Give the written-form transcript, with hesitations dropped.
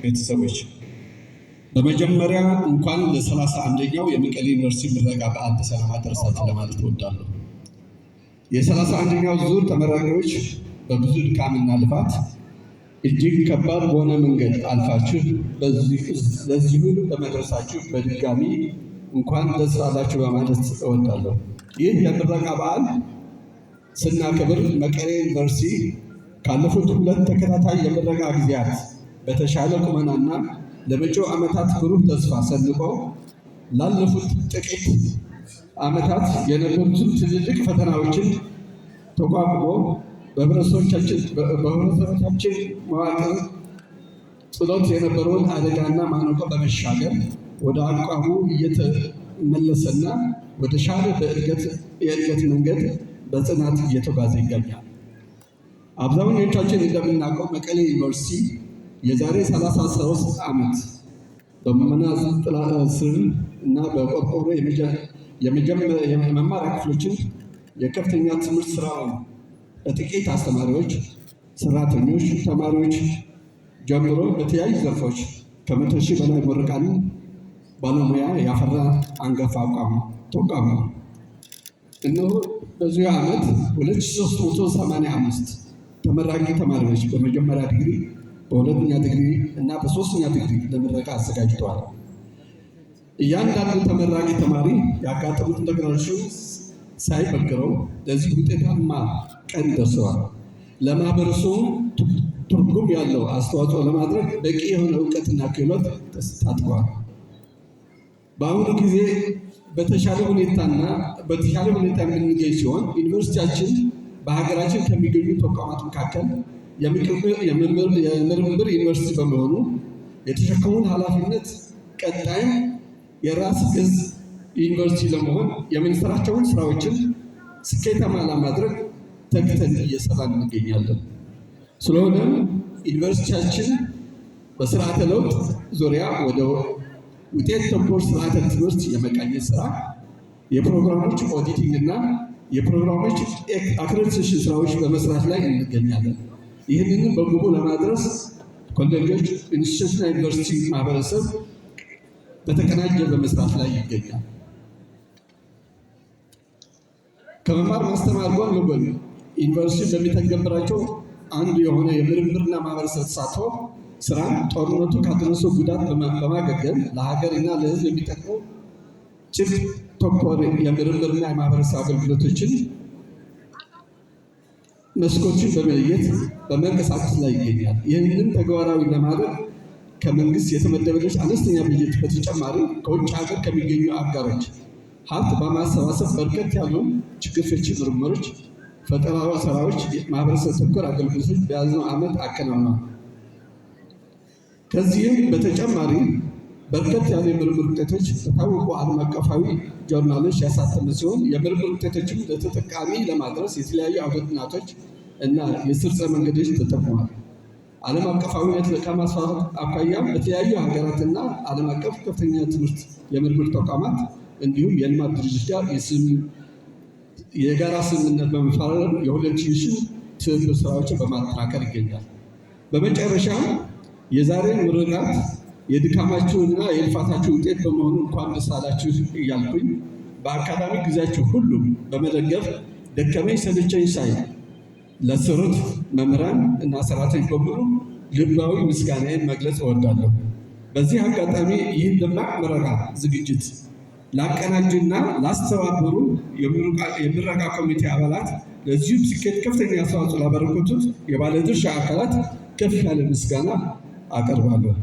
ቤተሰቦች በመጀመሪያ እንኳን ለ31ኛው የመቀሌ ዩኒቨርሲቲ ምረቃ በዓል በሰላም አደረሳችሁ ለማለት እወዳለሁ። የ31ኛው ዙር ተመራቂዎች በብዙ ድካምና ልፋት እጅግ ከባድ በሆነ መንገድ አልፋችሁ ለዚሁ በመድረሳችሁ በድጋሚ እንኳን ደስ አላችሁ በማለት እወዳለሁ። ይህ የምረቃ በዓል ስናከብር መቀሌ ዩኒቨርሲቲ ካለፉት 2 ተከታታይ የምረቃ ጊዜያት በተሻለ ቁመናና ለመጪው ዓመታት ብሩህ ተስፋ ሰንቆ ላለፉት ጥቂት ዓመታት የነበሩትን ትልልቅ ፈተናዎችን ተቋቁሞ በህብረተሰባችን መዋቅር ጥሎት የነበረውን አደጋና ማነቆ በመሻገር ወደ አቋሙ እየተመለሰና ወደ ሻለ የእድገት መንገድ በጽናት እየተጓዘ ይገኛል። አብዛኞቻችን እንደምናውቀው መቀሌ ዩኒቨርሲቲ የዛሬ 33 ዓመት በመናዝ ጥላ ስር እና በቆርቆሮ የመማሪያ ክፍሎችን የከፍተኛ ትምህርት ስራውን በጥቂት አስተማሪዎች፣ ሰራተኞች፣ ተማሪዎች ጀምሮ በተለያዩ ዘርፎች ከ100 ሺህ በላይ ምሩቃን ባለሙያ ያፈራ አንጋፋ ተቋም ነው። እነሆ በዚህ ዓመት 2385 ተመራቂ ተማሪዎች በመጀመሪያ ዲግሪ፣ በሁለተኛ ዲግሪ እና በሶስተኛ ዲግሪ ለምረቃ አዘጋጅተዋል። እያንዳንዱ ተመራቂ ተማሪ ያጋጠሙት ተግዳሮቶች ሳይበግረው ለዚህ ውጤታማ ቀን ደርሰዋል። ለማህበረሰቡ ትርጉም ያለው አስተዋጽኦ ለማድረግ በቂ የሆነ እውቀትና ክህሎት ተሳትፈዋል። በአሁኑ ጊዜ በተሻለ ሁኔታ የምንገኝ ሲሆን ዩኒቨርሲቲያችን በሀገራችን ከሚገኙ ተቋማት መካከል የምርምር ዩኒቨርሲቲ በመሆኑ የተሸከሙን ኃላፊነት ቀጣይም የራስ ገዝ ዩኒቨርሲቲ ለመሆን የምንሰራቸውን ስራዎችን ስኬታማ ለማድረግ ተግተን እየሰራን እንገኛለን። ስለሆነም ዩኒቨርሲቲያችን በስርዓተ ለውጥ ዙሪያ ወደ ውጤት ተኮር ስርዓተ ትምህርት የመቃኘት ስራ፣ የፕሮግራሞች ኦዲቲንግ እና የፕሮግራሞች አክሬዲቴሽን ስራዎች በመስራት ላይ እንገኛለን። ይህንንም በግቡ ለማድረስ ኮሌጆች፣ ኢንስቲትዩሽንና ዩኒቨርሲቲ ማህበረሰብ በተቀናጀ በመስራት ላይ ይገኛል። ከመማር ማስተማር ጎን ለጎን ዩኒቨርሲቲ በሚተገብራቸው አንዱ የሆነ የምርምርና ማህበረሰብ ተሳትፎ ስራ ጦርነቱ ካደረሰው ጉዳት በማገገም ለሀገርና ለሕዝብ የሚጠቅሙ ጭብጥ ተኮር የምርምርና የማህበረሰብ አገልግሎቶችን መስኮችን በመለየት በመንቀሳቀስ ላይ ይገኛል። ይህንን ተግባራዊ ለማድረግ ከመንግስት የተመደበች አነስተኛ በጀት በተጨማሪ ከውጭ ሀገር ከሚገኙ አጋሮች ሀብት በማሰባሰብ በርከት ያሉ ችግር ፈቺ ምርምሮች፣ ፈጠራ ስራዎች፣ ማህበረሰብ ተኮር አገልግሎቶች በያዝነው ዓመት አከናውነዋል። ከዚህም በተጨማሪ በርከት ያሉ የምርምር ውጤቶች በታወቁ ዓለም አቀፋዊ ጆርናሎች ያሳተመ ሲሆን የምርምር ውጤቶችን ለተጠቃሚ ለማድረስ የተለያዩ አውደ ጥናቶች እና የስርጸ መንገዶች ተጠቅመዋል። ዓለም አቀፋዊነት ከማስፋፋት አኳያ በተለያዩ ሀገራትና ዓለም አቀፍ ከፍተኛ ትምህርት የምርምር ተቋማት እንዲሁም የልማት ድርጅት ጋር የጋራ ስምምነት በመፈራረም የሁለትዮሽ ትብብር ስራዎችን በማጠናከር ይገኛል። በመጨረሻ የዛሬ ምርቃት የድካማችሁና የልፋታችሁ ውጤት በመሆኑ እንኳን ደስ አላችሁ እያልኩኝ በአካዳሚክ ጊዜያችሁ ሁሉ በመደገፍ ደከመኝ ሰለቸኝ ሳይል ለሰሩት መምህራን እና ሰራተኞች በሙሉ ልባዊ ምስጋናዬን መግለጽ እወዳለሁ። በዚህ አጋጣሚ ይህን ደማቅ ምረቃ ዝግጅት ላቀናጁና ላስተባበሩ የምረቃ ኮሚቴ አባላት፣ ለዚሁም ስኬት ከፍተኛ አስተዋጽኦ ላበረከቱት የባለድርሻ አካላት ከፍ ያለ ምስጋና አቀርባለሁ።